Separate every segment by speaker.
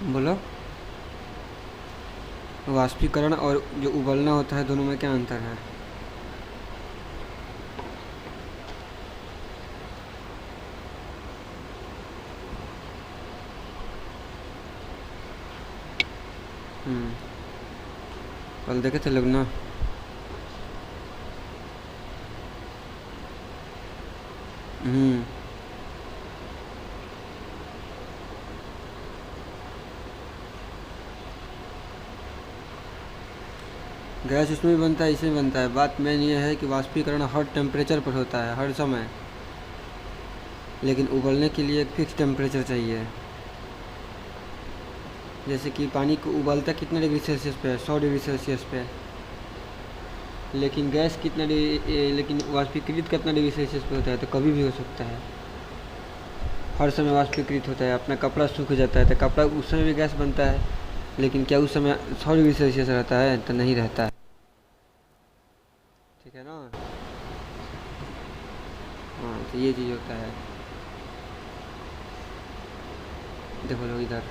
Speaker 1: बोलो। वाष्पीकरण और जो उबलना होता है दोनों में क्या अंतर है? हम्म, कल देखे थे लोग ना। हम्म, गैस उसमें भी बनता है, इसमें भी बनता है। बात मेन ये है कि वाष्पीकरण हर टेम्परेचर पर होता है, हर समय। लेकिन उबलने के लिए एक फिक्स टेम्परेचर चाहिए। जैसे कि पानी को उबलता कितने डिग्री सेल्सियस पे है? 100 डिग्री सेल्सियस पे। लेकिन गैस कितना डिग्री, लेकिन वाष्पीकृत कितना डिग्री सेल्सियस पे होता है? तो कभी भी हो सकता है, हर समय वाष्पीकृत होता है। अपना कपड़ा सूख जाता है तो कपड़ा उस समय भी गैस बनता है, लेकिन क्या उस समय 100 डिग्री सेल्सियस रहता है? तो नहीं रहता है। ठीक है ना? हाँ, तो ये चीज़ होता है। देखो लोग इधर,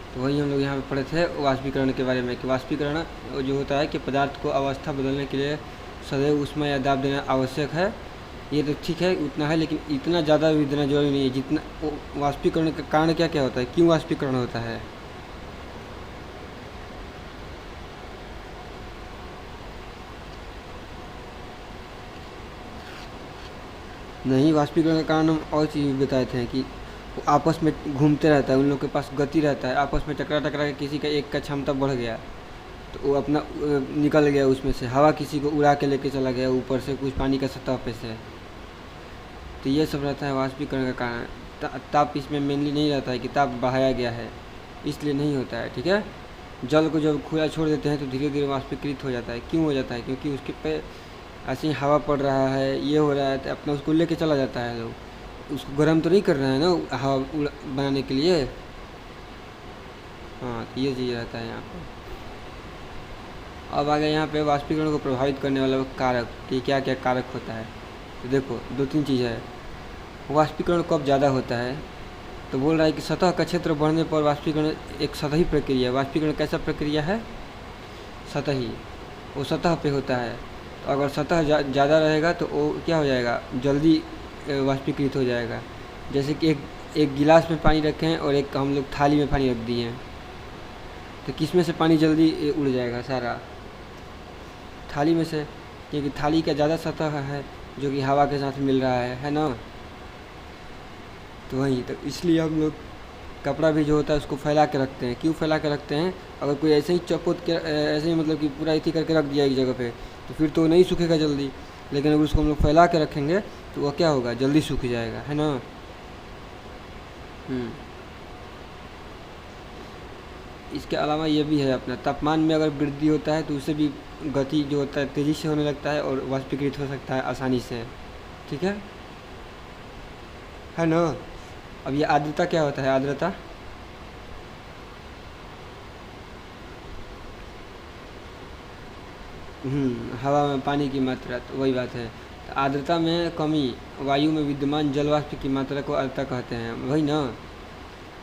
Speaker 1: तो वही हम लोग यहाँ पे पढ़े थे वाष्पीकरण के बारे में, कि वाष्पीकरण जो होता है कि पदार्थ को अवस्था बदलने के लिए सदैव ऊष्मा या दाब देना आवश्यक है। ये तो ठीक है, उतना है, लेकिन इतना ज़्यादा भी देना जरूरी नहीं है जितना। वाष्पीकरण का कारण क्या क्या होता है, क्यों वाष्पीकरण होता है? नहीं, वाष्पीकरण का कारण हम और चीज़ भी बताए थे कि वो आपस में घूमते रहता है, उन लोग के पास गति रहता है, आपस में टकरा टकरा के किसी का एक का क्षमता बढ़ गया तो वो अपना निकल गया उसमें से, हवा किसी को उड़ा के लेके चला गया ऊपर से कुछ पानी का सतह पे से। तो ये सब रहता है वाष्पीकरण का कारण। ताप इसमें मेनली नहीं रहता है कि ताप बढ़ाया गया है, इसलिए नहीं होता है। ठीक है? जल को जब खुला छोड़ देते हैं तो धीरे धीरे वाष्पीकृत हो जाता है। क्यों हो जाता है? क्योंकि उसके पे ऐसे ही हवा पड़ रहा है, ये हो रहा है, तो अपना उसको लेके चला जाता है। लोग उसको गर्म तो नहीं कर रहे हैं ना हवा बनाने के लिए। हाँ, तो ये चीज़ रहता है यहाँ पर। अब आगे यहाँ पे वाष्पीकरण को प्रभावित करने वाला कारक कि क्या क्या कारक होता है। तो देखो, दो तीन चीज़ है। वाष्पीकरण कब ज़्यादा होता है? तो बोल रहा है कि सतह का क्षेत्र बढ़ने पर वाष्पीकरण एक सतही प्रक्रिया है। वाष्पीकरण कैसा प्रक्रिया है? सतही, वो सतह पे होता है। तो अगर सतह ज़्यादा रहेगा तो वो क्या हो जाएगा, जल्दी वाष्पीकृत हो जाएगा। जैसे कि एक गिलास में पानी रखे हैं और एक हम लोग थाली में पानी रख दिए हैं, तो किस में से पानी जल्दी उड़ जाएगा सारा? थाली में से, क्योंकि थाली का ज़्यादा सतह है जो कि हवा के साथ मिल रहा है ना। तो वही तो इसलिए हम लोग कपड़ा भी जो होता है उसको फैला के रखते हैं। क्यों फैला के रखते हैं? अगर कोई ऐसे ही चपोत के ऐसे ही मतलब कि पूरा इसी करके रख दिया एक जगह पे तो फिर तो नहीं सूखेगा जल्दी। लेकिन अगर उसको हम लोग फैला के रखेंगे तो वह क्या होगा, जल्दी सूख जाएगा, है ना। हम्म, इसके अलावा ये भी है अपना, तापमान में अगर वृद्धि होता है तो उससे भी गति जो होता है तेज़ी से होने लगता है और वाष्पीकृत हो सकता है आसानी से। ठीक है ना। अब ये आर्द्रता क्या होता है? आर्द्रता, हवा में पानी की मात्रा, तो वही बात है। तो आर्द्रता में कमी, वायु में विद्यमान जल वाष्प की मात्रा को आर्द्रता कहते हैं, वही ना।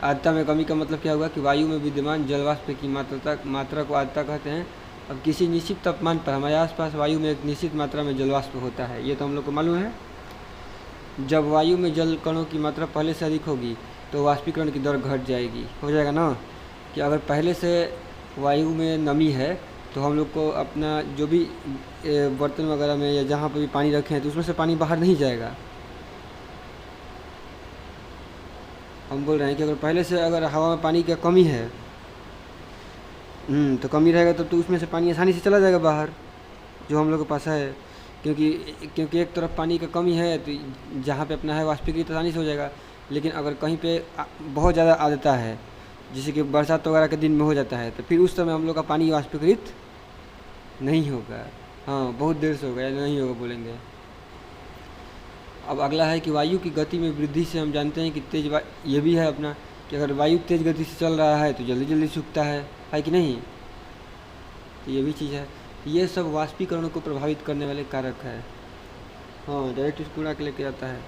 Speaker 1: आर्द्रता में कमी का मतलब क्या हुआ कि वायु में विद्यमान जल वाष्प की मात्रा को आर्द्रता कहते हैं। अब किसी निश्चित तापमान पर हमारे आसपास वायु में एक निश्चित मात्रा में जल वाष्प होता है, ये तो हम लोग को मालूम है। जब वायु में जल कणों की मात्रा पहले से अधिक होगी तो वाष्पीकरण की दर घट जाएगी, हो जाएगा ना। कि अगर पहले से वायु में नमी है तो हम लोग को अपना जो भी बर्तन वगैरह में या जहाँ पर भी पानी रखे हैं तो उसमें से पानी बाहर नहीं जाएगा। हम बोल रहे हैं कि अगर पहले से अगर हवा में पानी की कमी है, तो कमी रहेगा तो उसमें से पानी आसानी से चला जाएगा बाहर, जो हम लोग के पास है। क्योंकि क्योंकि एक तरफ पानी का कमी है तो जहाँ पे अपना है वाष्पीकृत आसानी से हो जाएगा। लेकिन अगर कहीं पे बहुत ज़्यादा आर्द्रता है, जैसे कि बरसात वगैरह के दिन में हो जाता है, तो फिर उस समय हम लोग का पानी वाष्पीकृत नहीं होगा। हाँ, बहुत देर से होगा या नहीं होगा बोलेंगे। अब अगला है कि वायु की गति में वृद्धि से हम जानते हैं कि ये भी है अपना, कि अगर वायु तेज़ गति से चल रहा है तो जल्दी जल्दी सूखता है कि नहीं। तो ये भी चीज़ है। ये सब वाष्पीकरण को प्रभावित करने वाले कारक है। हाँ, डायरेक्ट इसको उड़ा के लेके आता है।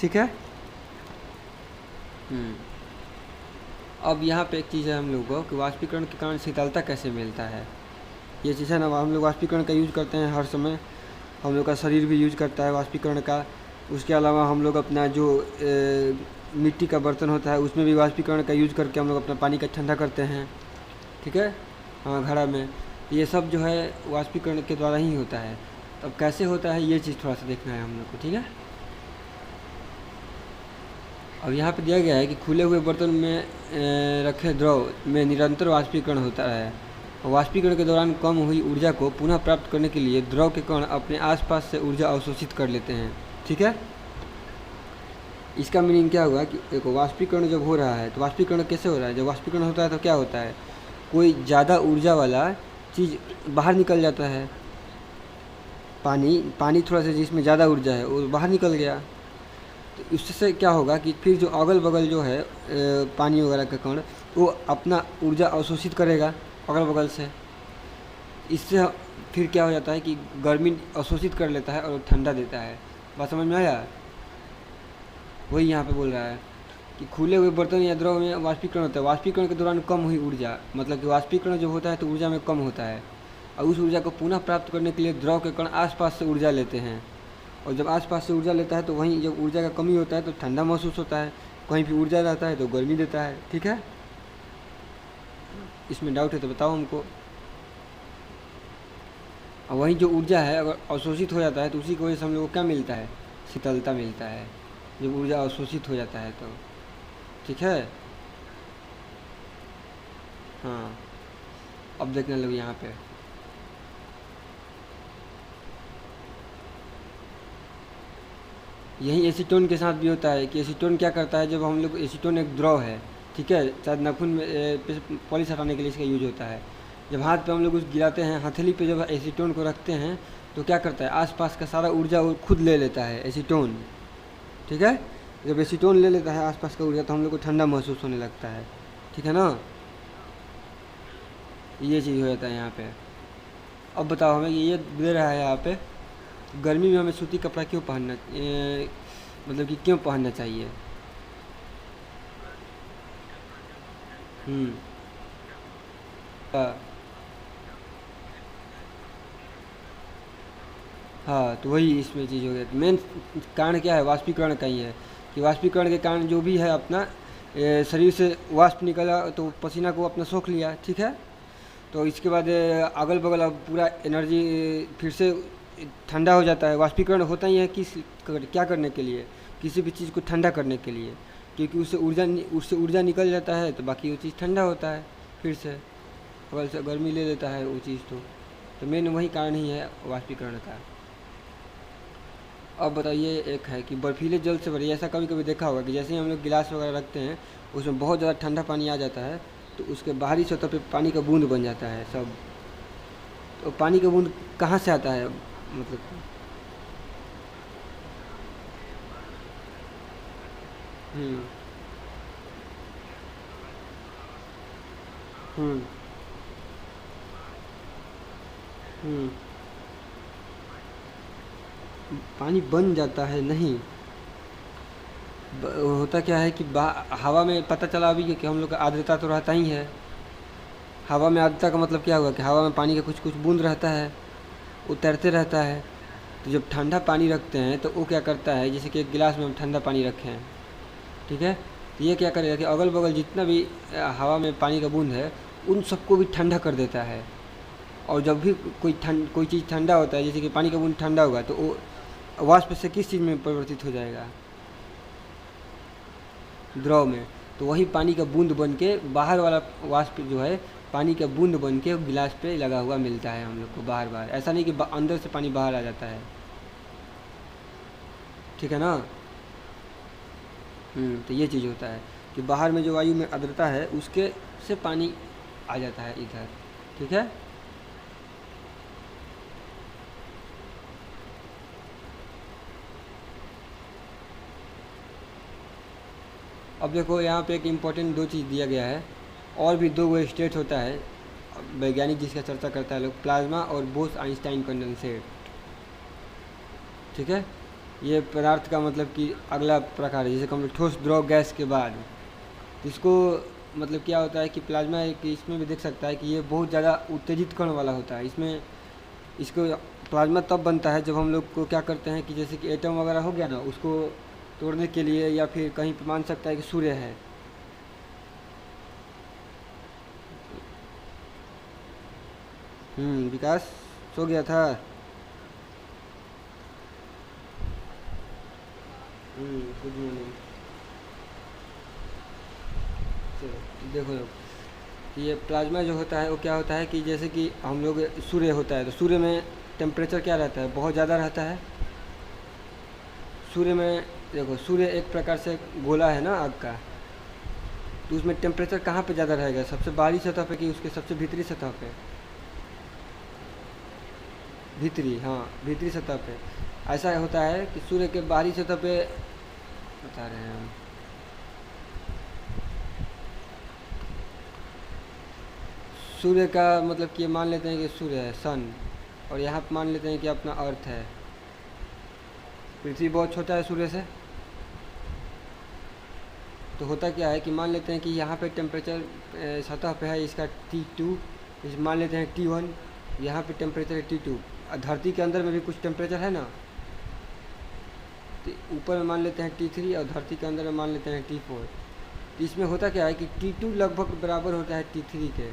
Speaker 1: ठीक है। हम्म। अब यहाँ पे एक चीज़ है हम लोग को कि वाष्पीकरण के कारण शीतलता कैसे मिलता है। ये चीज़ है ना, हम लोग वाष्पीकरण का यूज़ करते हैं हर समय, हम लोग का शरीर भी यूज करता है वाष्पीकरण का। उसके अलावा हम लोग अपना जो मिट्टी का बर्तन होता है उसमें भी वाष्पीकरण का यूज करके हम लोग अपना पानी का ठंडा करते हैं, ठीक है। हाँ, घड़ा में ये सब जो है वाष्पीकरण के द्वारा ही होता है। तो अब कैसे होता है ये चीज़ थोड़ा सा देखना है हम लोग को, ठीक है। अब यहाँ पे दिया गया है कि खुले हुए बर्तन में रखे द्रव में निरंतर वाष्पीकरण होता है। वाष्पीकरण के दौरान कम हुई ऊर्जा को पुनः प्राप्त करने के लिए द्रव के कण अपने आसपास से ऊर्जा अवशोषित कर लेते हैं, ठीक है। इसका मीनिंग क्या हुआ कि देखो, वाष्पीकरण जब हो रहा है तो वाष्पीकरण कैसे हो रहा है। जब वाष्पीकरण होता है तो क्या होता है, कोई ज़्यादा ऊर्जा वाला चीज़ बाहर निकल जाता है। पानी थोड़ा सा जिसमें ज़्यादा ऊर्जा है वो बाहर निकल गया, तो इससे क्या होगा कि फिर जो अगल बगल जो है पानी वगैरह का कण वो अपना ऊर्जा अवशोषित करेगा अगल बगल से। इससे फिर क्या हो जाता है कि गर्मी अवशोषित कर लेता है और ठंडा देता है। बात समझ में आया। वही यहाँ पे बोल रहा है कि खुले हुए बर्तन या द्रव में वाष्पीकरण होता है। वाष्पीकरण के दौरान कम हुई ऊर्जा, मतलब कि वाष्पीकरण जब होता है तो ऊर्जा में कम होता है, और उस ऊर्जा को पुनः प्राप्त करने के लिए द्रव के कण आसपास से ऊर्जा लेते हैं। और जब आसपास से ऊर्जा लेता है तो वहीं जब ऊर्जा का कमी होता है तो ठंडा महसूस होता है, कहीं भी ऊर्जा रहता है तो गर्मी देता है, ठीक है। इसमें डाउट है तो बताओ हमको। और वहीं जो ऊर्जा है अगर अवशोषित हो जाता है तो उसी की वजह से हम लोग को क्या मिलता है, शीतलता मिलता है, जब ऊर्जा अवशोषित हो जाता है तो, ठीक है। हाँ, अब देखने लोग यहाँ पे यही एसीटोन के साथ भी होता है कि एसीटोन क्या करता है, जब हम लोग एसीटोन एक द्रव है, ठीक है, शायद नाखून में पॉलिश हटाने के लिए इसका यूज होता है। जब हाथ पे हम लोग उस गिराते हैं, हथेली पे जब एसीटोन को रखते हैं तो क्या करता है, आसपास का सारा ऊर्जा वो खुद ले लेता है एसीटोन, ठीक है। जब एसीटोन ले लेता है आसपास का ऊर्जा तो हम लोग को ठंडा महसूस होने लगता है, ठीक है ना। ये चीज़ हो जाता है यहाँ पे। अब बताओ हमें ये दे रहा है यहाँ पे, गर्मी में हमें सूती कपड़ा क्यों पहनना, मतलब कि क्यों पहनना चाहिए। हम्म। हाँ। हाँ, तो वही इसमें चीज़ हो गया। मेन कारण क्या है, वाष्पीकरण का ही है कि वाष्पीकरण के कारण जो भी है अपना शरीर से वाष्प निकला तो पसीना को अपना सोख लिया, ठीक है। तो इसके बाद अगल बगल अब पूरा एनर्जी फिर से ठंडा हो जाता है। वाष्पीकरण होता ही है क्या करने के लिए, किसी भी चीज़ को ठंडा करने के लिए, क्योंकि उससे ऊर्जा निकल जाता है तो बाकी वो चीज़ ठंडा होता है, फिर से बगल से गर्मी ले लेता है वो चीज़। तो मेन वही कारण ही है वाष्पीकरण का। अब बताइए, एक है कि बर्फीले जल से भरी, ऐसा कभी कभी देखा होगा कि जैसे ही हम लोग गिलास वगैरह रखते हैं उसमें बहुत ज़्यादा ठंडा पानी आ जाता है तो उसके बाहरी सतह पे पानी का बूंद बन जाता है सब। तो पानी का बूंद कहाँ से आता है, मतलब। हम्म। हम्म। हम्म। पानी बन जाता है नहीं, होता क्या है कि हवा में पता चला अभी कि हम लोग का आर्द्रता तो रहता ही है। हवा में आर्द्रता का मतलब क्या हुआ कि हवा में पानी का कुछ कुछ बूंद रहता है, वो तैरते रहता है। तो जब ठंडा पानी रखते हैं तो वो क्या करता है, जैसे कि एक गिलास में हम ठंडा पानी रखे हैं, ठीक है, तो ये क्या करेगा कि अगल बगल जितना भी हवा में पानी का बूंद है उन सबको भी ठंडा कर देता है। और जब भी कोई चीज़ ठंडा होता है, जैसे कि पानी का बूंद ठंडा होगा तो वो वाष्प से किस चीज़ में परिवर्तित हो जाएगा, द्रव में। तो वही पानी का बूंद बन के बाहर वाला वाष्प जो है पानी का बूंद बन के गिलास पे लगा हुआ मिलता है हम लोग को बाहर बाहर। ऐसा नहीं कि अंदर से पानी बाहर आ जाता है, ठीक है ना। तो ये चीज़ होता है कि बाहर में जो वायु में आर्द्रता है उसके से पानी आ जाता है इधर, ठीक है। अब देखो यहाँ पे एक इम्पोर्टेंट दो चीज़ दिया गया है, और भी दो वो स्टेट होता है वैज्ञानिक जिसका चर्चा करता है लोग, प्लाज्मा और बोस आइंस्टाइन कंडेंसेट, ठीक है। ये पदार्थ का मतलब कि अगला प्रकार है, जैसे हम लोग ठोस द्रव गैस के बाद तो इसको मतलब क्या होता है कि प्लाज्मा कि इसमें भी देख सकता है कि ये बहुत ज़्यादा उत्तेजित कण वाला होता है। इसमें इसको प्लाज्मा तब बनता है जब हम लोग को क्या करते हैं कि जैसे कि एटम वगैरह हो गया ना, उसको तोड़ने के लिए या फिर कहीं पे मान सकता है कि सूर्य है। विकास सो गया था। Good morning. चलो देखो कि ये प्लाज्मा जो होता है वो क्या होता है कि जैसे कि हम लोग सूर्य होता है तो सूर्य में टेम्परेचर क्या रहता है, बहुत ज़्यादा रहता है। सूर्य में देखो, सूर्य एक प्रकार से गोला है ना आग का, तो उसमें टेम्परेचर कहाँ पे ज़्यादा रहेगा, सबसे बाहरी सतह पे कि उसके सबसे भीतरी सतह पे? भीतरी, हाँ भीतरी सतह पे। ऐसा होता है कि सूर्य के बाहरी सतह पे बता रहे हैं हम। सूर्य का मतलब कि मान लेते हैं कि सूर्य है सन, और यहाँ पे मान लेते हैं कि अपना अर्थ है। पृथ्वी बहुत छोटा है सूर्य से, तो होता क्या है कि मान लेते हैं कि यहाँ पे टेम्परेचर सतह पे है इसका T2, इस मान लेते हैं T1, यहाँ पे टेम्परेचर है T2। धरती के अंदर में भी कुछ टेम्परेचर है ना, तो ऊपर में मान लेते हैं T3 और धरती के अंदर में मान लेते हैं T4। तो इसमें होता क्या है कि T2 लगभग बराबर होता है T3 के,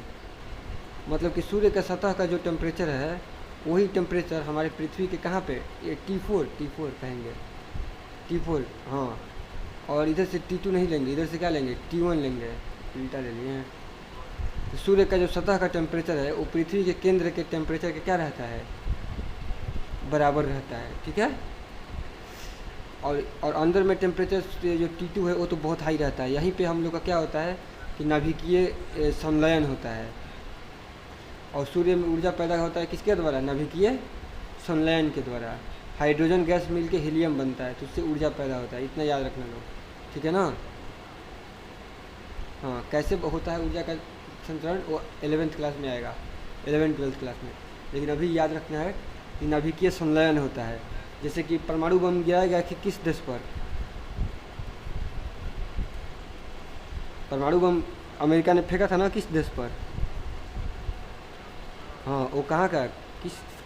Speaker 1: मतलब कि सूर्य का सतह का जो टेम्परेचर है वही टेम्परेचर हमारे पृथ्वी के कहाँ पे, ये T4 कहेंगे, T4 हाँ। और इधर से T2 नहीं लेंगे, इधर से क्या लेंगे, T1 लेंगे, उल्टा ले लिए हैं। तो सूर्य का जो सतह का टेम्परेचर है वो पृथ्वी के केंद्र के टेम्परेचर के क्या रहता है, बराबर रहता है, ठीक है। और अंदर में टेम्परेचर जो T2 है वो तो बहुत हाई रहता है। यहीं पे हम लोग का क्या होता है कि नाभिकीय संलयन होता है, और सूर्य में ऊर्जा पैदा होता है किसके द्वारा, नाभिकीय संलयन के द्वारा। हाइड्रोजन गैस मिलके हीलियम बनता है, तो उससे ऊर्जा पैदा होता है, इतना याद रखना लोग, ठीक है ना। हाँ, कैसे होता है ऊर्जा का संचरण, वो 11th क्लास में आएगा, 11th-12th क्लास में। लेकिन अभी याद रखना है कि नाभिकीय संलयन होता है। जैसे कि परमाणु बम गिराया गया कि किस देश पर, परमाणु बम अमेरिका ने फेंका था ना, किस देश पर? हाँ, वो कहाँ का,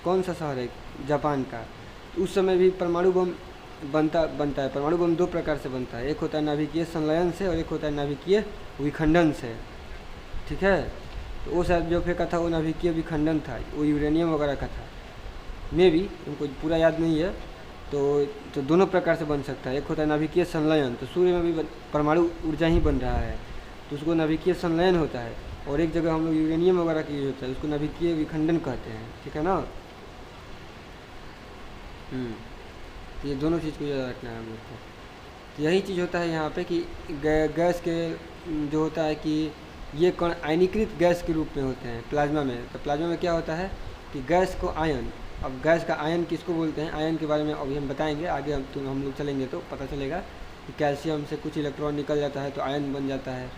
Speaker 1: कौन सा शहर है, जापान का। उस समय भी परमाणु बम बनता है। परमाणु बम दो प्रकार से बनता है, एक होता है नाभिकीय संलयन से और एक होता है नाभिकीय विखंडन से, ठीक है। तो वो शायद जो फेंका था वो नाभिकीय विखंडन था, वो यूरेनियम वगैरह का था, मे भी उनको पूरा याद नहीं है। तो दोनों प्रकार से बन सकता है, एक होता है नाभिकीय संलयन, तो सूर्य में भी परमाणु ऊर्जा ही बन रहा है तो उसको नाभिकीय संलयन होता है। और एक जगह हम लोग यूरेनियम वगैरह की यूज होता है, उसको नाभिकीय विखंडन कहते हैं, ठीक है ना। तो ये दोनों चीज़ को याद रखना है हम लोग को। तो यही चीज़ होता है यहाँ पे कि गैस के जो होता है कि ये कण आयनीकृत गैस के रूप में होते हैं प्लाज्मा में। तो प्लाज्मा में क्या होता है कि गैस को आयन, अब गैस का आयन किसको बोलते हैं, आयन के बारे में अभी हम बताएंगे आगे, हम लोग चलेंगे तो पता चलेगा कि कैल्शियम से कुछ इलेक्ट्रॉन निकल जाता है तो आयन बन जाता है,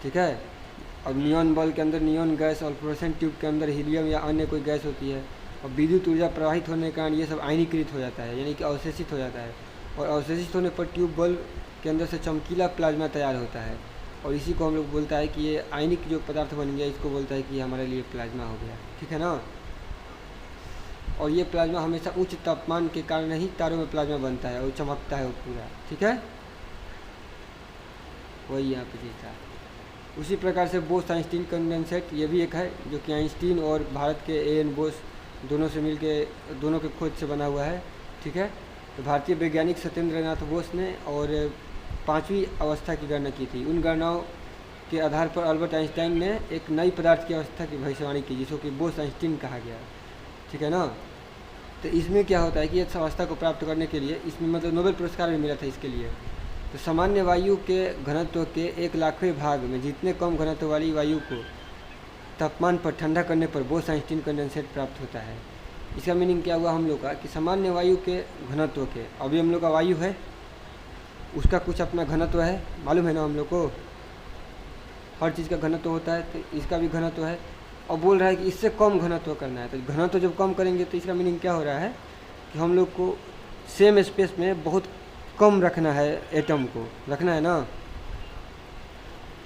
Speaker 1: ठीक है। और नियॉन बल्ब के अंदर नियॉन गैस और फ्लोरोसेंट ट्यूब के अंदर हीलियम या अन्य कोई गैस होती है, और विद्युत ऊर्जा प्रवाहित होने के कारण ये सब आयनीकृत हो जाता है, यानी कि अवशेषित हो जाता है। और अवशेषित होने पर ट्यूब बल्ब के अंदर से चमकीला प्लाज्मा तैयार होता है, और इसी को हम लोग बोलता है कि ये आयनिक जो पदार्थ बन गया, इसको बोलता है कि ये हमारे लिए प्लाज्मा हो गया, ठीक है ना। और ये प्लाज्मा हमेशा उच्च तापमान के कारण ही तारों में प्लाज्मा बनता है और चमकता है वो पूरा, ठीक है। वही यहाँ पे चीज़ था। उसी प्रकार से बोस आइंस्टीन कंडेंसेट, ये भी एक है जो कि आइंस्टीन और भारत के A.N. बोस दोनों से मिलके, दोनों के खोज से बना हुआ है, ठीक है। तो भारतीय वैज्ञानिक सत्येंद्र नाथ बोस ने और 5वीं अवस्था की गणना की थी। उन गणनाओं के आधार पर अल्बर्ट आइंस्टाइन ने एक नई पदार्थ की अवस्था की भविष्यवाणी की, जिसको कि बोस आइंस्टीन कहा गया, ठीक है ना। तो इसमें क्या होता है कि इस अवस्था को प्राप्त करने के लिए इसमें मतलब नोबेल पुरस्कार भी मिला था इसके लिए। तो सामान्य वायु के घनत्व के 1,00,000वें भाग में जितने कम घनत्व वाली वायु को तापमान पर ठंडा करने पर बोस आइंस्टीन कंडेंसेट प्राप्त होता है। इसका मीनिंग क्या हुआ हम लोग का कि सामान्य वायु के घनत्व के, अभी हम लोग का वायु है उसका कुछ अपना घनत्व है, मालूम है ना हम लोग को, हर चीज़ का घनत्व होता है, तो इसका भी घनत्व है। और बोल रहा है कि इससे कम घनत्व करना है, तो घनत्व जब कम करेंगे तो इसका मीनिंग क्या हो रहा है कि हम लोग को सेम स्पेस में बहुत कम रखना है, एटम को रखना है ना।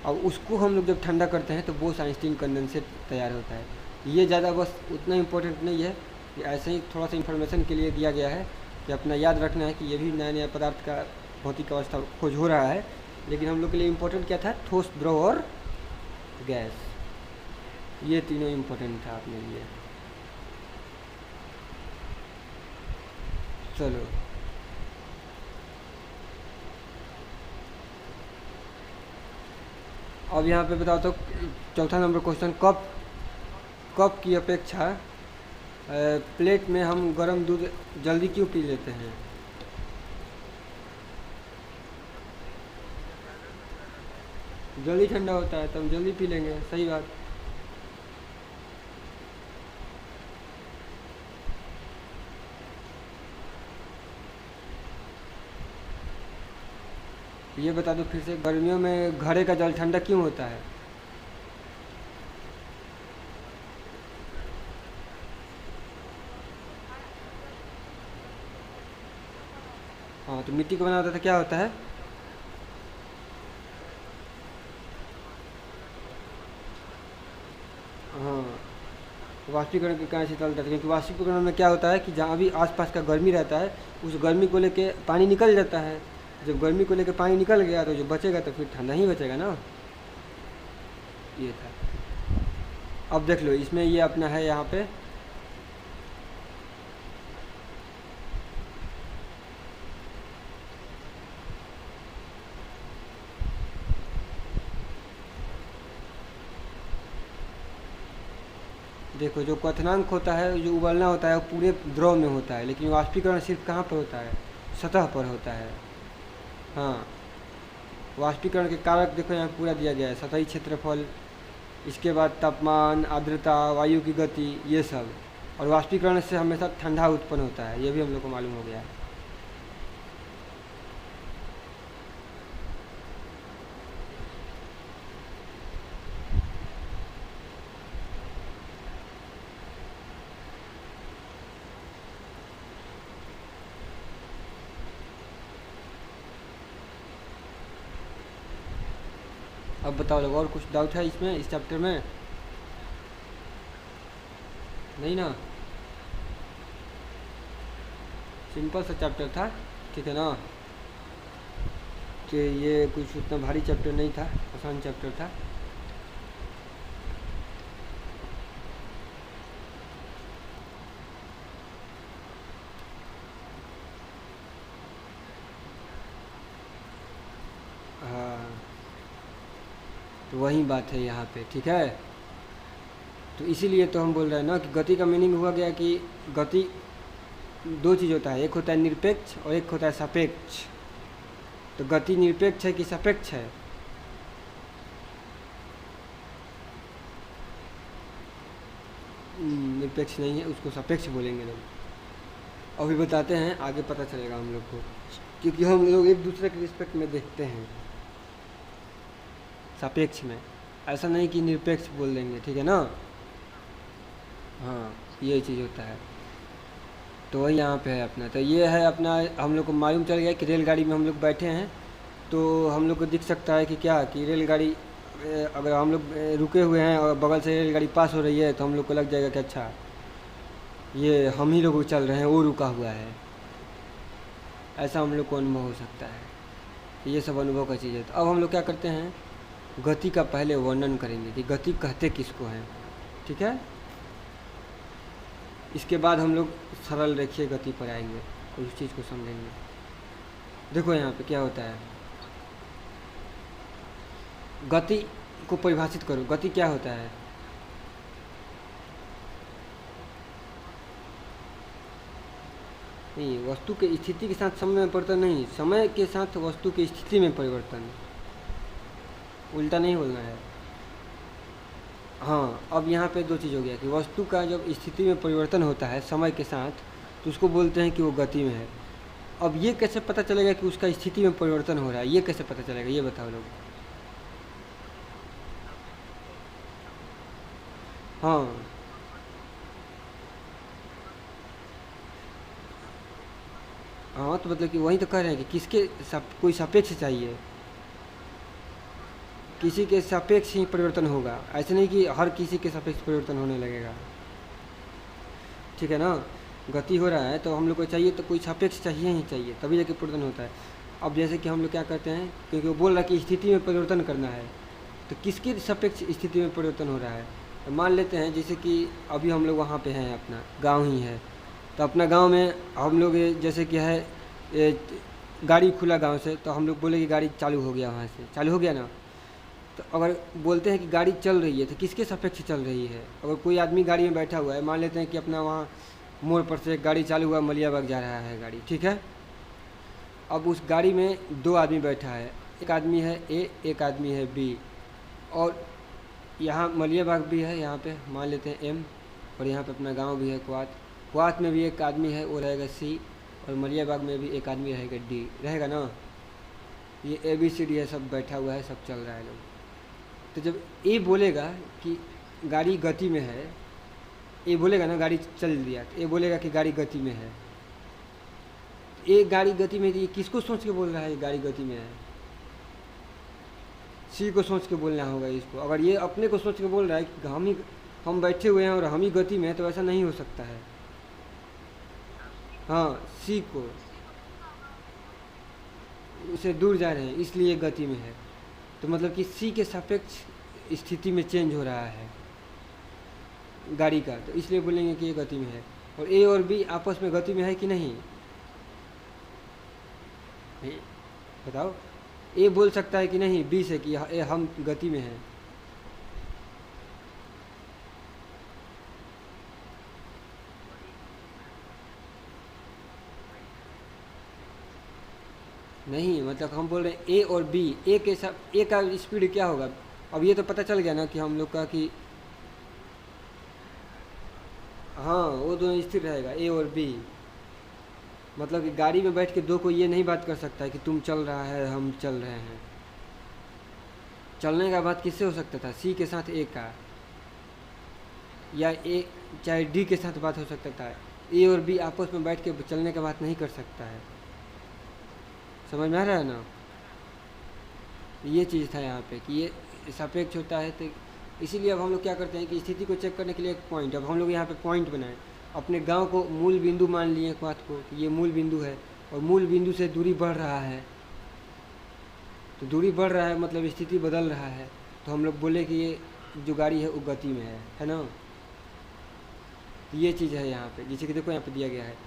Speaker 1: और उसको हम लोग जब ठंडा करते हैं तो बोस आइंस्टीन कंडेंसेट तैयार होता है। ये ज़्यादा बस उतना इम्पोर्टेंट नहीं है, ये ऐसे ही थोड़ा सा इन्फॉर्मेशन के लिए दिया गया है कि अपना याद रखना है कि ये भी नया नया पदार्थ का भौतिक अवस्था खोज हो रहा है। लेकिन हम लोग के लिए इम्पोर्टेंट क्या था, ठोस, द्रव और गैस, ये तीनों इम्पोर्टेंट था अपने लिए। चलो अब यहाँ पे बताओ तो चौथा नंबर क्वेश्चन, कप कप की अपेक्षा प्लेट में हम गर्म दूध जल्दी क्यों पी लेते हैं? जल्दी ठंडा होता है तो हम जल्दी पी लेंगे, सही बात। ये बता दो फिर से, गर्मियों में घड़े का जल ठंडा क्यों होता है? हाँ, तो मिट्टी का बना होता है तो क्या होता है? हाँ, वाष्पीकरण के कारण शीतल रहता है, क्योंकि वाष्पीकरण में क्या होता है कि जहाँ भी आसपास का गर्मी रहता है उस गर्मी को लेके पानी निकल जाता है। जब गर्मी को लेके पानी निकल गया तो जो बचेगा तो फिर ठंडा ही बचेगा ना। ये था। अब देख लो इसमें ये अपना है यहाँ पे, देखो जो क्वथनांक होता है, जो उबलना होता है वो पूरे द्रव में होता है, लेकिन वाष्पीकरण सिर्फ कहाँ पर होता है, सतह पर होता है। हाँ, वाष्पीकरण के कारक देखो यहाँ पूरा दिया गया है, सतही क्षेत्रफल, इसके बाद तापमान, आर्द्रता, वायु की गति, ये सब। और वाष्पीकरण से हमेशा ठंडा उत्पन्न होता है, ये भी हम लोग को मालूम हो गया है। अब बताओ लोग, और कुछ डाउट है इसमें, इस चैप्टर में? नहीं ना, सिंपल सा चैप्टर था, ठीक है ना। कि ये कुछ उतना भारी चैप्टर नहीं था, आसान चैप्टर था। हाँ, तो वही बात है यहाँ पे, ठीक है। तो इसीलिए तो हम बोल रहे हैं ना कि गति का मीनिंग हुआ गया कि गति दो चीज़ होता है, एक होता है निरपेक्ष और एक होता है सापेक्ष। तो गति निरपेक्ष है कि सापेक्ष है? निरपेक्ष नहीं है, उसको सापेक्ष बोलेंगे लोग। अभी बताते हैं, आगे पता चलेगा हम लोग को, क्योंकि हम लोग एक दूसरे के रिस्पेक्ट में देखते हैं सापेक्ष में, ऐसा नहीं कि निरपेक्ष बोल देंगे, ठीक है ना। हाँ, ये चीज़ होता है। तो वही यहाँ पे है अपना, तो ये है अपना, हम लोग को मालूम चल गया कि रेलगाड़ी में हम लोग बैठे हैं तो हम लोग को दिख सकता है कि क्या, कि रेलगाड़ी अगर हम लोग रुके हुए हैं और बगल से रेलगाड़ी पास हो रही है तो हम लोग को लग जाएगा कि अच्छा ये हम ही लोग चल रहे हैं, वो रुका हुआ है, ऐसा हम लोग को अनुभव हो सकता है। ये सब अनुभव का चीज़ है। तो अब हम लोग क्या करते हैं, गति का पहले वर्णन करेंगे कि गति कहते किसको हैं, ठीक है। इसके बाद हम लोग सरल रेखीय गति पर आएंगे और उस चीज़ को समझेंगे। देखो यहाँ पे क्या होता है, गति को परिभाषित करो, गति क्या होता है? नहीं, वस्तु के स्थिति के साथ समय में परिवर्तन नहीं, समय के साथ वस्तु की स्थिति में परिवर्तन, उल्टा नहीं बोलना है। हाँ, अब यहाँ पे दो चीज़ हो गया कि वस्तु का जब स्थिति में परिवर्तन होता है समय के साथ तो उसको बोलते हैं कि वो गति में है। अब ये कैसे पता चलेगा कि उसका स्थिति में परिवर्तन हो रहा है, ये कैसे पता चलेगा, ये बताओ लोग। हाँ, हाँ, तो मतलब कि वही तो कह रहे हैं कि किसके कोई सापेक्ष चाहिए, किसी के सापेक्ष ही परिवर्तन होगा, ऐसे नहीं कि हर किसी के सापेक्ष परिवर्तन होने लगेगा, ठीक है ना। गति हो रहा है तो हम लोग को चाहिए तो कोई सापेक्ष चाहिए ही चाहिए, तभी जाके परिवर्तन होता है। अब जैसे कि हम लोग क्या करते हैं, क्योंकि वो बोल रहा है कि स्थिति में परिवर्तन करना है, तो किसकी सापेक्ष स्थिति में परिवर्तन हो रहा है। तो मान लेते हैं जैसे कि अभी हम लोग वहाँ पे हैं, अपना गांव ही है, तो अपना गांव में हम लोग जैसे कि है गाड़ी खुला गांव से, तो हम लोग बोले कि गाड़ी चालू हो गया, वहाँ से चालू हो गया ना। तो अगर बोलते हैं कि गाड़ी चल रही है तो किसके सापेक्ष चल रही है। अगर कोई आदमी गाड़ी में बैठा हुआ है, मान लेते हैं कि अपना वहाँ मोड़ पर से गाड़ी चालू हुआ, मलियाबाग जा रहा है गाड़ी, ठीक है। अब उस गाड़ी में दो आदमी बैठा है, एक आदमी है ए, एक आदमी है बी, और यहाँ मलियाबाग भी है, यहाँ पे मान लेते हैं एम, और यहाँ पे अपना गांव भी है क्वात। क्वात में भी एक आदमी है, वो रहेगा सी, और मलियाबाग में भी एक आदमी रहेगा डी, रहेगा ना। ये ए बी सी डी है, सब बैठा हुआ है, सब चल रहा है लोग। तो जब ए बोलेगा कि गाड़ी गति में है, ए बोलेगा ना गाड़ी चल दिया, तो ए बोलेगा कि गाड़ी गति में है। ए गाड़ी गति में, ये किसको सोच के बोल रहा है ये गाड़ी गति में है। सी को सोच के बोलना होगा इसको। अगर ये अपने को सोच के बोल रहा है कि हम बैठे हुए हैं और हम ही गति में हैं, तो ऐसा नहीं हो सकता है। हाँ, सी को, उसे दूर जा रहे हैं इसलिए गति में है। तो मतलब कि सी के सापेक्ष स्थिति में चेंज हो रहा है गाड़ी का, तो इसलिए बोलेंगे कि ये गति में है। और ए और बी आपस में गति में है कि नहीं, बताओ। ए बोल सकता है कि नहीं बी से कि ए हम गति में हैं। नहीं, मतलब हम बोल रहे हैं ए और बी, ए के साथ ए का स्पीड क्या होगा। अब ये तो पता चल गया ना कि हम लोग का कि हाँ, वो दोनों स्थिर रहेगा ए और बी। मतलब कि गाड़ी में बैठ के दो को ये नहीं बात कर सकता है कि तुम चल रहा है हम चल रहे हैं। चलने का बात किससे हो सकता था, सी के साथ ए का, या ए चाहे डी के साथ बात हो सकता था। ए और बी आपस में बैठ के चलने का बात नहीं कर सकता है। समझ में आ रहा है ना। ये चीज़ था यहाँ पे कि ये सापेक्ष होता है। तो इसीलिए अब हम लोग क्या करते हैं कि स्थिति को चेक करने के लिए एक पॉइंट, अब हम लोग यहाँ पे पॉइंट बनाए, अपने गांव को मूल बिंदु मान लिए एक बात को कि ये मूल बिंदु है, और मूल बिंदु से दूरी बढ़ रहा है। तो दूरी बढ़ रहा है मतलब स्थिति बदल रहा है, तो हम लोग बोले कि ये जो गाड़ी है वो गति में है ना। तो ये चीज़ है यहाँ पे, जैसे कि देखो यहाँ पे दिया गया है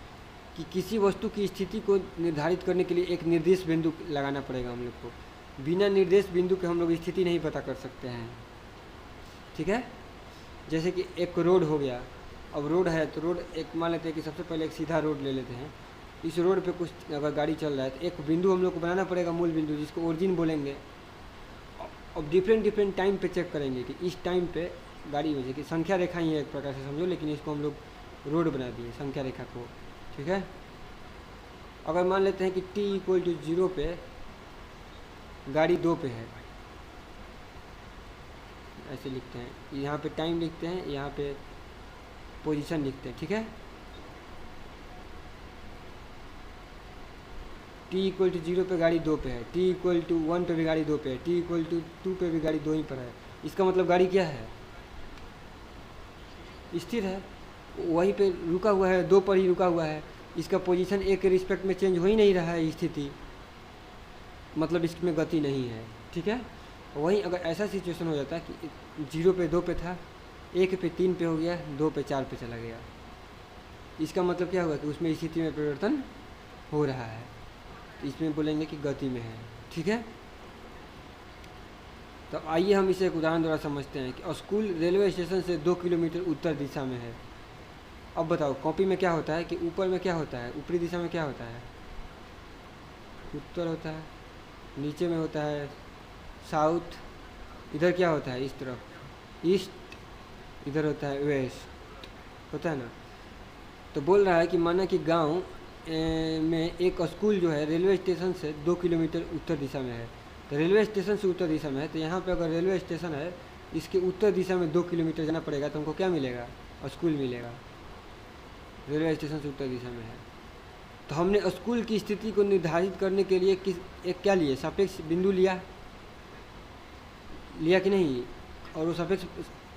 Speaker 1: कि किसी वस्तु की स्थिति को निर्धारित करने के लिए एक निर्देश बिंदु लगाना पड़ेगा हम लोग को। बिना निर्देश बिंदु के हम लोग स्थिति नहीं पता कर सकते हैं, ठीक है। जैसे कि एक रोड हो गया, अब रोड है तो रोड एक मान लेते हैं कि सबसे पहले एक सीधा रोड ले लेते हैं। इस रोड पे कुछ अगर गाड़ी चल रहा है तो एक बिंदु हम लोग को बनाना पड़ेगा, मूल बिंदु, जिसको ओरिजिन बोलेंगे। अब डिफरेंट टाइम पे चेक करेंगे कि इस टाइम पे गाड़ी हो जाएगी। संख्या रेखा ही है एक प्रकार से समझो, लेकिन इसको हम लोग रोड बना दिए संख्या रेखा को, ठीक है। अगर मान लेते हैं कि t = 0 पे गाड़ी 2 पे है, ऐसे लिखते हैं, यहाँ पे टाइम लिखते हैं, यहाँ पे पोजीशन लिखते हैं, ठीक है। t = 0 पे गाड़ी 2 पे है, t = 1 पे भी गाड़ी 2 पे है, t = 2 पे भी गाड़ी 2 ही पर है। इसका मतलब गाड़ी क्या है, स्थिर है, वहीं पे रुका हुआ है, 2 पर ही रुका हुआ है। इसका पोजीशन ए के रिस्पेक्ट में चेंज हो ही नहीं रहा है स्थिति, मतलब इसमें गति नहीं है, ठीक है। वहीं अगर ऐसा सिचुएशन हो जाता है कि 0 पे 2 पे था, 1 पे 3 पे हो गया, 2 पे 4 पे चला गया, इसका मतलब क्या होगा कि उसमें स्थिति में परिवर्तन हो रहा है, इसमें बोलेंगे कि गति में है, ठीक है। तो आइए हम इसे एक उदाहरण द्वारा समझते हैं कि स्कूल रेलवे स्टेशन से 2 किलोमीटर उत्तर दिशा में है। अब बताओ कॉपी में क्या होता है कि ऊपर में क्या होता है, ऊपरी दिशा में क्या होता है, उत्तर होता है, नीचे में होता है साउथ, इधर क्या होता है, इस तरफ ईस्ट, इधर होता है वेस्ट, होता है ना। तो बोल रहा है कि माना कि गांव में एक स्कूल जो है रेलवे स्टेशन से 2 किलोमीटर उत्तर दिशा में है। तो रेलवे स्टेशन से उत्तर दिशा में है, तो यहाँ पे अगर रेलवे स्टेशन है, इसके उत्तर दिशा में 2 किलोमीटर जाना पड़ेगा, तो हमको क्या मिलेगा, स्कूल मिलेगा। रेलवे स्टेशन से उत्तर दिशा में है, तो हमने स्कूल की स्थिति को निर्धारित करने के लिए एक क्या लिए, सापेक्ष बिंदु लिया। लिया कि नहीं, और उस अपेक्ष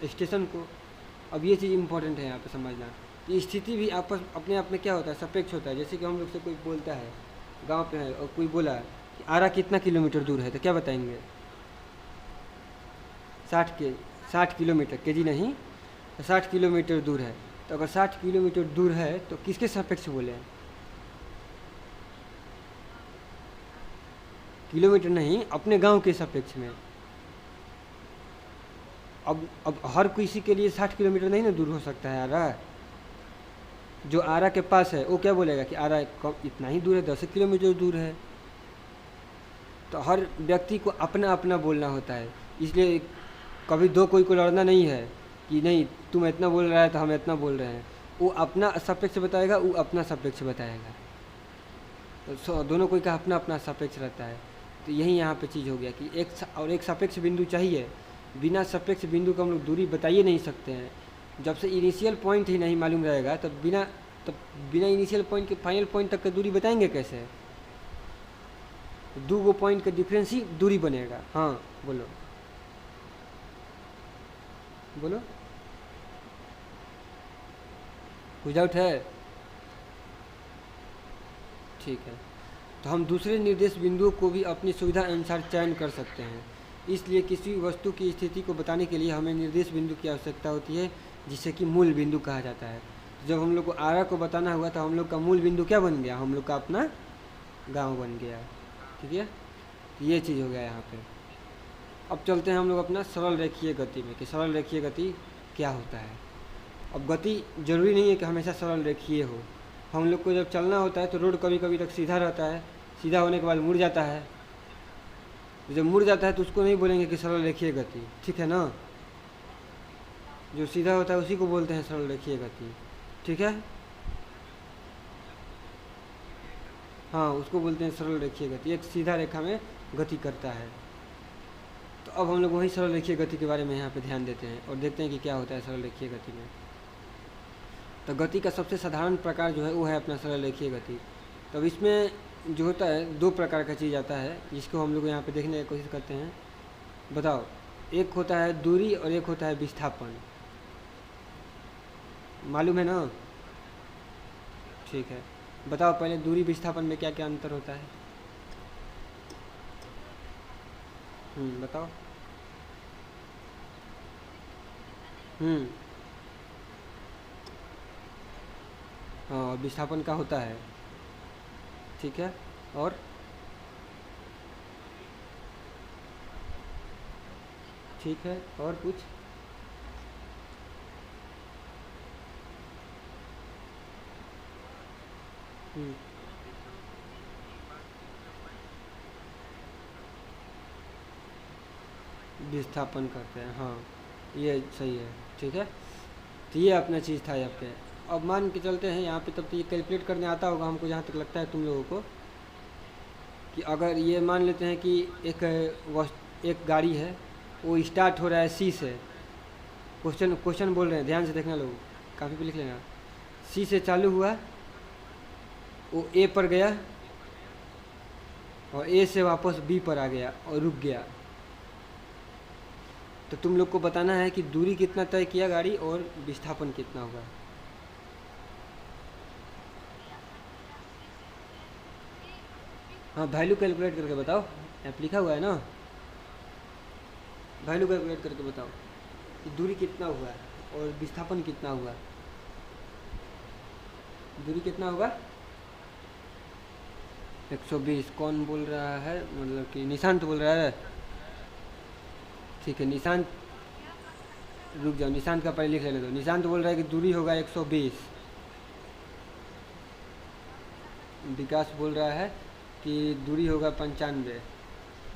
Speaker 1: स्टेशन को। अब ये चीज़ इंपॉर्टेंट है यहाँ पे समझना कि स्थिति भी आपस अपने आप में क्या होता है, सापेक्ष होता है। जैसे कि हम लोग से कोई बोलता है, गांव पे है, और कोई बोला कि आरा कितना किलोमीटर दूर है, तो क्या बताएंगे? 60 किलोमीटर, केजी नहीं, 60 किलोमीटर दूर है। तो अगर 60 किलोमीटर दूर है तो किसके सापेक्ष बोले हैं? किलोमीटर नहीं, अपने गांव के सापेक्ष में। अब हर किसी के लिए 60 किलोमीटर नहीं ना दूर हो सकता है आरा। जो आरा के पास है वो क्या बोलेगा कि आरा इतना ही दूर है, 10 किलोमीटर दूर है। तो हर व्यक्ति को अपना अपना बोलना होता है। इसलिए कभी दो कोई को लड़ना नहीं है कि नहीं तुम इतना बोल रहा है तो हम इतना बोल रहे हैं। वो अपना सापेक्ष बताएगा, वो अपना सापेक्ष बताएगा। तो दोनों कोई का अपना अपना सापेक्ष रहता है। तो यही यहाँ पे चीज़ हो गया कि एक सापेक्ष बिंदु चाहिए। बिना सापेक्ष बिंदु को हम लोग दूरी बताइए नहीं सकते हैं। जब से इनिशियल पॉइंट ही नहीं मालूम रहेगा तब बिना इनिशियल पॉइंट के फाइनल पॉइंट तक की दूरी बताएंगे कैसे? दो गो पॉइंट का डिफरेंस ही दूरी बनेगा। हाँ बोलो बोलो, कुछ डाउट है? ठीक है, तो हम दूसरे निर्देश बिंदुओं को भी अपनी सुविधा अनुसार चयन कर सकते हैं। इसलिए किसी वस्तु की स्थिति को बताने के लिए हमें निर्देश बिंदु की आवश्यकता होती है, जिसे कि मूल बिंदु कहा जाता है। जब हम लोग को आरा को बताना हुआ तो हम लोग का मूल बिंदु क्या बन गया? हम लोग का अपना गांव बन गया। ठीक है, तो ये चीज़ हो गया यहाँ पे। अब चलते हैं हम लोग अपना सरल रेखीय गति में कि सरल रेखीय गति क्या होता है। अब गति जरूरी नहीं है कि हमेशा सरल रेखीय हो। हम लोग को जब चलना होता है तो रोड कभी कभी तक सीधा रहता है, सीधा होने के बाद मुड़ जाता है। जब मुड़ जाता है तो उसको नहीं बोलेंगे कि सरल रेखीय गति, ठीक है ना। जो सीधा होता है उसी को बोलते हैं सरल रेखीय गति, ठीक है। हाँ, उसको बोलते हैं सरल रेखीय गति। एक सीधा रेखा में गति करता है। तो अब हम लोग वही सरल रेखीय गति के बारे में यहाँ पे ध्यान देते हैं और देखते हैं कि क्या होता है सरल रेखीय गति में। तो गति का सबसे साधारण प्रकार जो है वो है अपना सरल रेखीय गति। तब इसमें जो होता है दो प्रकार का चीज़ आता है जिसको हम लोग यहाँ पे देखने की कोशिश करते हैं। बताओ, एक होता है दूरी और एक होता है विस्थापन। मालूम है ना? ठीक है, बताओ पहले दूरी विस्थापन में क्या क्या अंतर होता है? बताओ। हाँ, विस्थापन का होता है, ठीक है। और ठीक है, और कुछ? विस्थापन करते हैं, हाँ ये सही है, ठीक है। तो ये अपना चीज़ था यहाँ पे। अब मान के चलते हैं यहाँ पे, तब तो ये कैलकुलेट करने आता होगा हमको, जहाँ तक लगता है तुम लोगों को, कि अगर ये मान लेते हैं कि एक गाड़ी है, वो स्टार्ट हो रहा है सी से। क्वेश्चन बोल रहे हैं, ध्यान से देखना लोग, काफ़ी पे लिख लेना। सी से चालू हुआ, वो ए पर गया और ए से वापस बी पर आ गया और रुक गया। तो तुम लोग को बताना है कि दूरी कितना तय किया गाड़ी और विस्थापन कितना होगा। हाँ, वैल्यू कैलकुलेट करके बताओ। ऐप लिखा हुआ है ना, वैल्यू कैलकुलेट करके बताओ कि दूरी कितना हुआ और विस्थापन कितना हुआ। दूरी कितना होगा? 120। कौन बोल रहा है? मतलब कि निशांत बोल रहा है। ठीक है, निशांत रुक जाओ, निशांत का पहले लिख लेने दो। निशांत बोल रहा है कि दूरी होगा 120। विकास बोल रहा है कि दूरी होगा 95।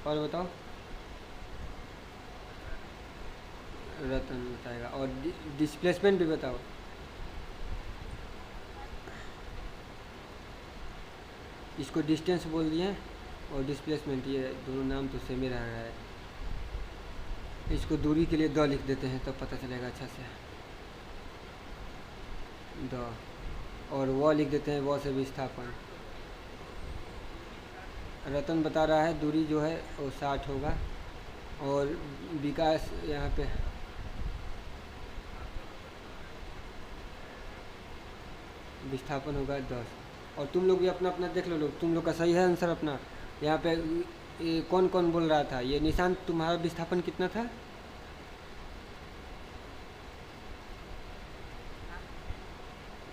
Speaker 1: और बताओ? रतन बताएगा। और डिस्प्लेसमेंट भी बताओ। इसको डिस्टेंस बोल दिए और डिस्प्लेसमेंट, ये दोनों नाम तो सेम ही रह रहा है। इसको दूरी के लिए द लिख देते हैं, तब पता चलेगा अच्छा से। द, और वो लिख देते हैं, वो से विस्थापन। रतन बता रहा है दूरी जो है वो 60 होगा और विकास यहाँ पे विस्थापन होगा 10। और तुम लोग भी अपना अपना देख लो लोग, तुम लोग का सही है आंसर अपना। यहाँ पे ये कौन कौन बोल रहा था, ये निशांत तुम्हारा विस्थापन कितना था?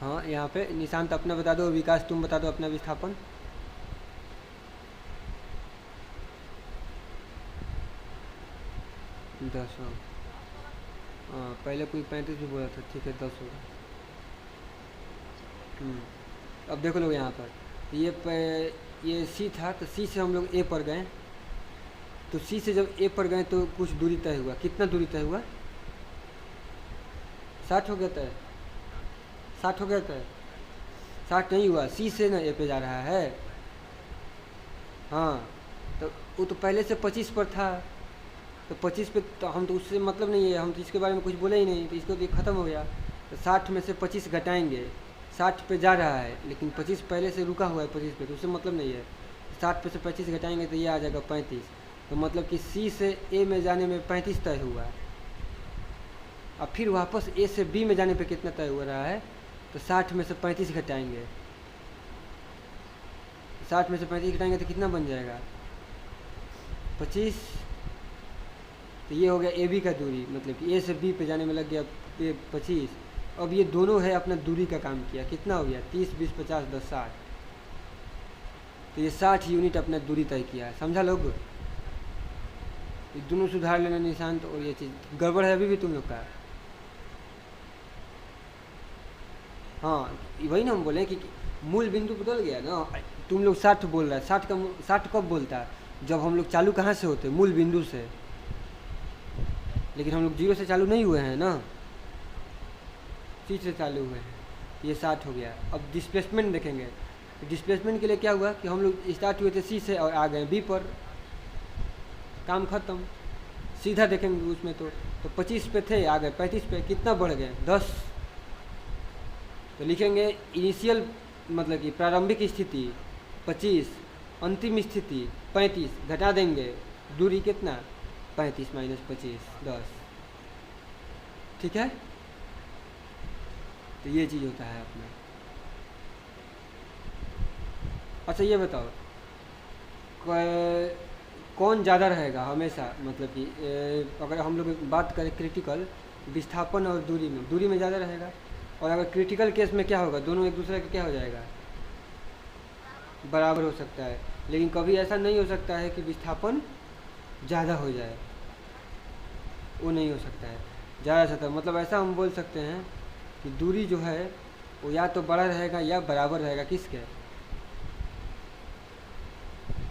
Speaker 1: हाँ यहाँ पे निशांत अपना बता दो, विकास तुम बता दो अपना विस्थापन। 10 हो। हाँ पहले कोई 35 भी बोला था, ठीक है 10 होगा। अब देखो लोग यहाँ पर ये सी था, तो सी से हम लोग ए पर गए। तो सी से जब ए पर गए तो कुछ दूरी तय हुआ, कितना दूरी तय हुआ? 60 हो गया तय, 60 हो गया तय। 60 नहीं हुआ, सी से ना ए पे जा रहा है। हाँ तो वो तो पहले से 25 पर था, तो 25 पे तो हम तो उससे मतलब नहीं है, हम तो इसके बारे में कुछ बोले ही नहीं, तो इसको तो ख़त्म हो गया। तो 60 में से 25 घटाएंगे, 60 पे जा रहा है लेकिन 25 पहले से रुका हुआ है 25 पे, तो उससे मतलब नहीं है। 60 पे से 25 घटाएंगे तो ये आ जाएगा 35। तो मतलब कि सी से ए में जाने में 35 तय हुआ। अब फिर वापस ए से बी में जाने पे कितना तय हो रहा है? तो 60 में से 35 घटाएंगे, 60 में से 35 घटाएंगे तो कितना बन जाएगा? 25। तो ये हो गया ए बी का दूरी, मतलब कि ए से बी पे जाने में लग गया 25। अब ये दोनों है अपना दूरी का काम किया, कितना हो गया? 30 20 50 10 60। तो ये 60 यूनिट अपना दूरी तय किया है, समझा लोग? ये दोनों सुधार लेना निशांत, और ये चीज़ गड़बड़ है अभी भी तुम लोग का। हाँ वही ना हम बोले कि मूल बिंदु बदल गया ना। तुम लोग 60 बोल रहा है, 60 कब बोलता है? जब हम लोग चालू कहाँ से होते? मूल बिंदु से। लेकिन हम लोग 0 से चालू नहीं हुए हैं ना, सी से चालू हुए हैं। ये 60 हो गया। अब डिस्प्लेसमेंट देखेंगे। डिस्प्लेसमेंट के लिए क्या हुआ कि हम लोग स्टार्ट हुए थे सी से और आ गए बी पर, काम खत्म। सीधा देखेंगे उसमें तो 25 पे थे, आ गए 35 पे, कितना बढ़ गए? 10। तो लिखेंगे इनिशियल मतलब कि प्रारंभिक स्थिति 25, अंतिम स्थिति 35, घटा देंगे दूरी कितना? 35 माइनस 25 10। ठीक है, तो ये चीज़ होता है अपना। अच्छा ये बताओ कौन ज़्यादा रहेगा हमेशा, मतलब कि अगर हम लोग बात करें क्रिटिकल विस्थापन और दूरी में ज़्यादा रहेगा। और अगर क्रिटिकल केस में क्या होगा? दोनों एक दूसरे का क्या हो जाएगा? बराबर हो सकता है। लेकिन कभी ऐसा नहीं हो सकता है कि विस्थापन ज़्यादा हो जाए, वो नहीं हो सकता है। ज़्यादा सकता है मतलब ऐसा हम बोल सकते हैं कि दूरी जो है वो या तो बड़ा रहेगा या बराबर रहेगा किसके?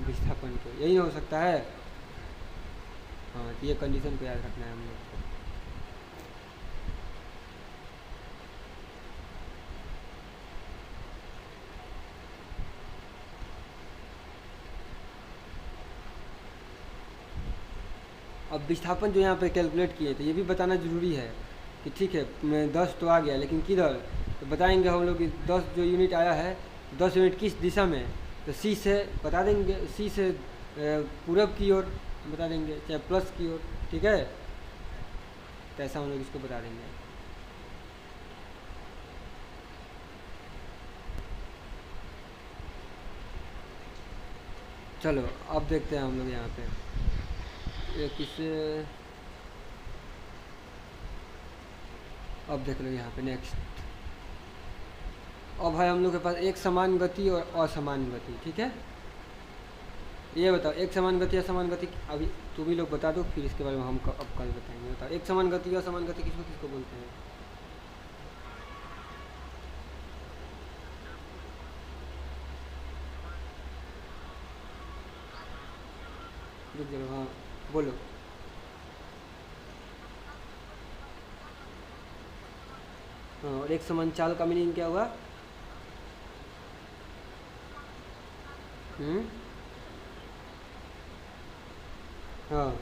Speaker 1: विस्थापन के। यही हो सकता है। हाँ तो ये कंडीशन को याद रखना है हम लोग को। अब विस्थापन जो यहाँ पे कैलकुलेट किए थे ये भी बताना ज़रूरी है कि ठीक है मैं 10 तो आ गया, लेकिन किधर? तो बताएंगे हम लोग कि 10 जो यूनिट आया है 10 यूनिट किस दिशा में? तो सी से बता देंगे, सी से पूरब की ओर बता देंगे, चाहे प्लस की ओर। ठीक है, तो ऐसा हम लोग इसको बता देंगे। चलो अब देखते हैं हम लोग यहाँ पे किसे। अब देख लो यहाँ पे नेक्स्ट। अब है हम लोग के पास एक समान गति और असमान गति। ठीक है, ये बताओ एक समान गति असमान गति, अभी तुम भी लोग बता दो, फिर इसके बारे में हम अब कल बताएंगे। बताओ एक समान गति असमान गति किसको किसको बोलते हैं? रुक जाओ, हाँ बोलो। हाँ, और एक समान चाल का मीनिंग क्या हुआ? हम्म, हाँ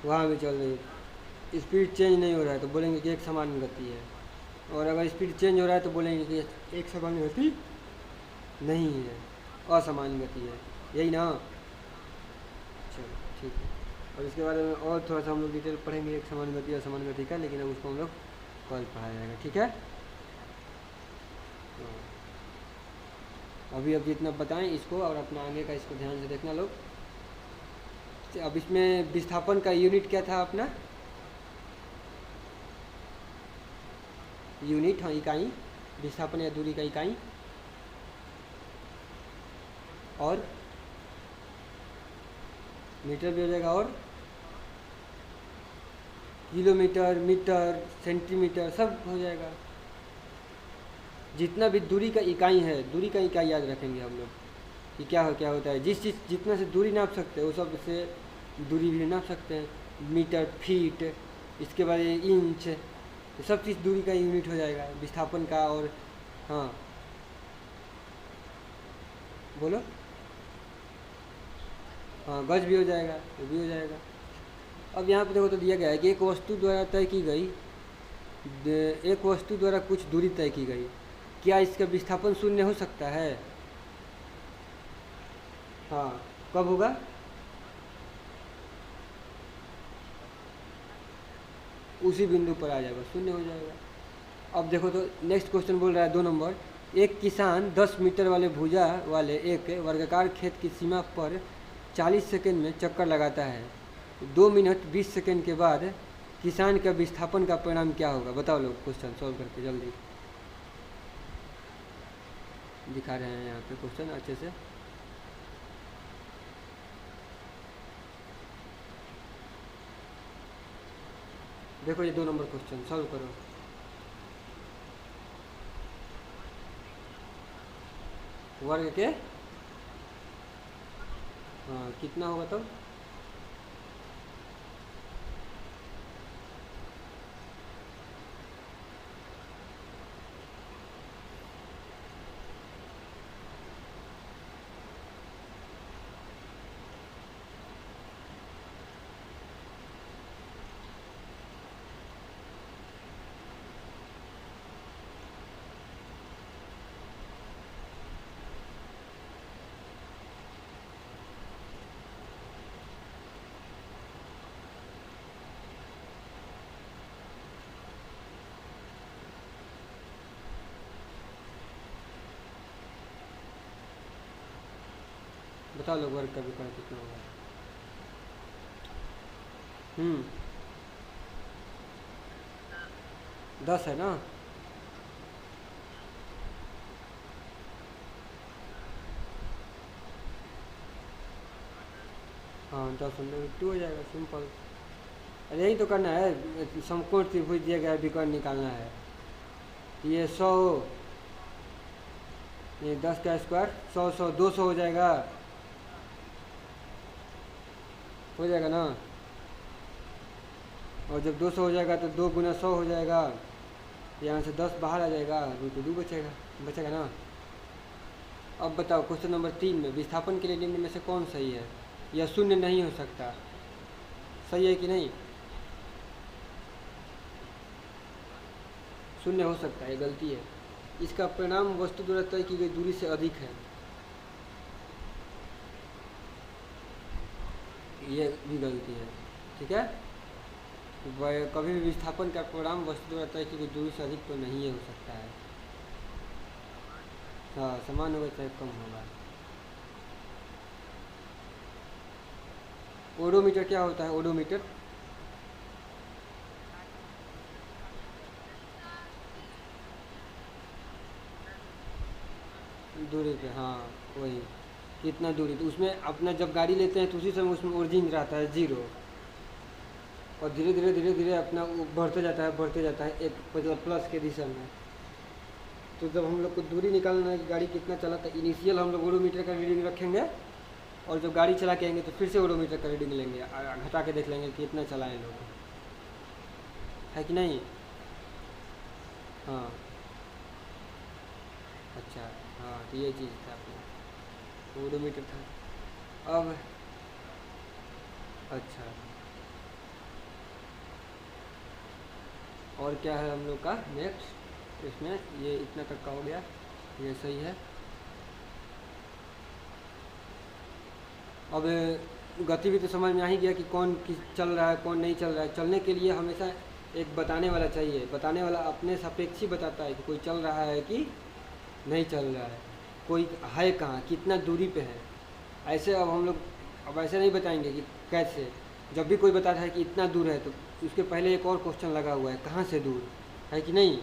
Speaker 1: वहाँ भी चल रही है, स्पीड चेंज नहीं हो रहा है तो बोलेंगे कि एक समान गति है। और अगर स्पीड चेंज हो रहा है तो बोलेंगे कि एक समान गति नहीं है, असमान गति है। यही ना? चलो। ठीक है। और इसके बारे में और थोड़ा सा हम लोग डिटेल पढ़ेंगे, एक समान गति और समान गति का, लेकिन अब उसको हम लोग कल पढ़ाया जाएगा, ठीक है। तो अभी अब जितना बताएं इसको और अपना आगे का इसको ध्यान से देखना लोग। अब इसमें विस्थापन का यूनिट क्या था अपना, यूनिट, हाँ इकाई, विस्थापन या दूरी का इकाई, और मीटर भी हो जाएगा, और किलोमीटर, मीटर, सेंटीमीटर सब हो जाएगा। जितना भी दूरी का इकाई है, दूरी का इकाई याद रखेंगे हम लोग कि क्या होता है। जिस चीज़ जितना से दूरी नाप सकते हैं वो सब से दूरी भी नाप सकते हैं। मीटर, फीट, इसके बाद इंच, तो सब चीज़ दूरी का यूनिट हो जाएगा विस्थापन का। और हाँ बोलो, हाँ गज भी हो जाएगा, वो भी हो जाएगा। अब यहाँ पे देखो तो दिया गया है कि एक वस्तु द्वारा तय की गई, एक वस्तु द्वारा कुछ दूरी तय की गई, क्या इसका विस्थापन शून्य हो सकता है? हाँ, कब होगा? उसी बिंदु पर आ जाएगा, शून्य हो जाएगा। अब देखो तो नेक्स्ट क्वेश्चन बोल रहा है 2 नंबर, एक किसान 10 मीटर वाले भुजा वाले एक वर्गाकार खेत की सीमा पर 40 सेकंड में चक्कर लगाता है। 2 मिनट 20 सेकंड के बाद किसान का विस्थापन का परिणाम क्या होगा? बताओ लोग, क्वेश्चन सॉल्व करके जल्दी। दिखा रहे हैं यहाँ पे क्वेश्चन अच्छे से। देखो ये 2 नंबर क्वेश्चन सॉल्व करो। वर्ग के, हाँ कितना होगा तब? बताओ लोग, वर्ग का विकर्ण कितना होगा? 10 है ना? हाँ 10 2 हो जाएगा, सिंपल। अरे यही तो करना है, समकोण त्रिभुज दिया गया है, विकर्ण निकालना है। ये 100, ये 10 का स्क्वायर 100 200 हो जाएगा ना। और जब 200 हो जाएगा तो 2 गुना 100 हो जाएगा, यहाँ से 10 बाहर आ जाएगा, तो 2 बचेगा ना। अब बताओ क्वेश्चन नंबर 3 में विस्थापन के लिए निम्न में से कौन सही है? यह शून्य नहीं हो सकता, सही है कि नहीं? शून्य हो सकता है, गलती है। इसका परिणाम वस्तु द्वारा तय की गई दूरी से अधिक है, ये भी गलती है, ठीक है। कभी भी विस्थापन का परिणाम वस्तु द्वारा तय की गई दूरी से अधिक तो नहीं हो सकता है। हाँ, समान होगा चाहे कम होगा। ओडोमीटर क्या होता है? ओडोमीटर दूरी पे, हाँ वही, कितना दूरी, तो उसमें अपना जब गाड़ी लेते हैं तो उसी समय उसमें ओरिजिन रहता है 0, और धीरे धीरे अपना वो बढ़ते जाता है एक मतलब प्लस के दिशा में। तो जब हम लोग को दूरी निकालना है कि गाड़ी कितना चला, तो इनिशियल हम लोग ओडोमीटर का रीडिंग रखेंगे, और जब गाड़ी चला के आएंगे तो फिर से ओडोमीटर का रीडिंग लेंगे, घटा के देख लेंगे कि कितना चलाए लोग, है कि नहीं? हाँ अच्छा, हाँ तो ये चीज़ था अपना, ओडोमीटर था। अब अच्छा, और क्या है हम लोग का नेक्स्ट इसमें? ये इतना तक का हो गया, ये सही है। अब गति भी तो समझ में आ ही गया कि कौन किस चल रहा है कौन नहीं चल रहा है। चलने के लिए हमेशा एक बताने वाला चाहिए, बताने वाला अपने सापेक्ष ही बताता है कि कोई चल रहा है कि नहीं चल रहा है, कोई है कहाँ, कितना दूरी पे है। ऐसे अब हम लोग अब ऐसे नहीं बताएंगे कि कैसे। जब भी कोई बताता है कि इतना दूर है तो उसके पहले एक और क्वेश्चन लगा हुआ है, कहाँ से दूर है कि नहीं।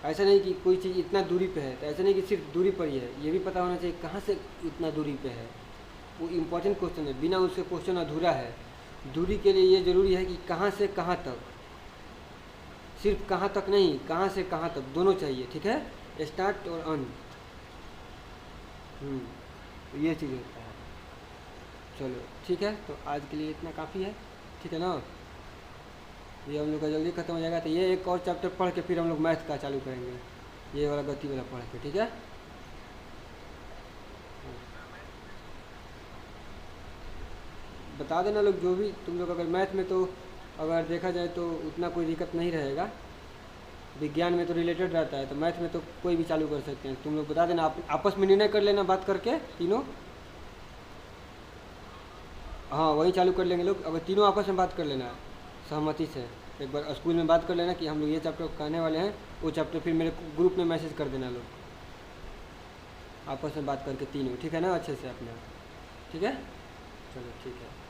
Speaker 1: ऐसा नहीं कि कोई चीज़ इतना दूरी पे है तो ऐसा नहीं कि सिर्फ दूरी पर ही है, ये भी पता होना चाहिए कहाँ से इतना दूरी पे है। वो इम्पोर्टेंट क्वेश्चन है, बिना उसके क्वेश्चन अधूरा है। दूरी के लिए ये ज़रूरी है कि कहाँ से कहाँ तक, सिर्फ कहाँ तक नहीं, कहाँ से कहाँ तक दोनों चाहिए, ठीक है, स्टार्ट और अंत। तो ये चीज़ होता है। चलो ठीक है, तो आज के लिए इतना काफ़ी है, ठीक है ना। ये हम लोग का जल्दी ख़त्म हो जाएगा। तो ये एक और चैप्टर पढ़ के फिर हम लोग मैथ का चालू करेंगे, ये वाला गति वाला पढ़ के, ठीक है। बता देना लोग जो भी तुम लोग, अगर मैथ में तो अगर देखा जाए तो उतना कोई दिक्कत नहीं रहेगा। विज्ञान में तो रिलेटेड रहता है, तो मैथ में तो कोई भी चालू कर सकते हैं। तुम लोग बता देना, आप आपस में निर्णय कर लेना बात करके तीनों। हाँ वही चालू कर लेंगे लोग, अगर तीनों आपस में बात कर लेना सहमति से। एक बार स्कूल में बात कर लेना कि हम लोग ये चैप्टर कहने वाले हैं, वो चैप्टर फिर मेरे ग्रुप में मैसेज कर देना लोग, आपस में बात करके तीनों, ठीक है ना, अच्छे से अपना, ठीक है। चलो ठीक है।